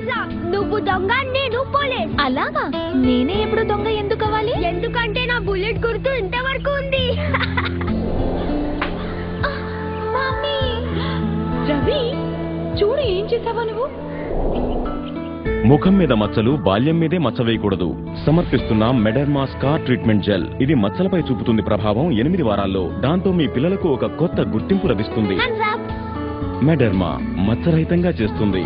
పోలీసులా? నువ్వు దొంగ, నేను పోలీస్. అలాగా? నేనే ఎప్పుడు దొంగ ఎందుకు అవ్వాలి? ఎందుకంటే నా బుల్లెట్ గుర్తు ఇంతవరకు ఉంది. మమ్మీ! రవి, చూడు ఏం చేసావా నువ్వు? ముఖం మీద మచ్చలు బాల్యం మీదే మచ్చ వేయకూడదు. సమర్పిస్తున్న మెడర్మా స్కార్ ట్రీట్మెంట్ జెల్. ఇది మచ్చలపై చూపుతుంది ప్రభావం 8 వారాల్లో. దాంతో మీ పిల్లలకు ఒక కొత్త గుర్తింపు లభిస్తుంది. మెడర్మా మచ్చరహితంగా చేస్తుంది.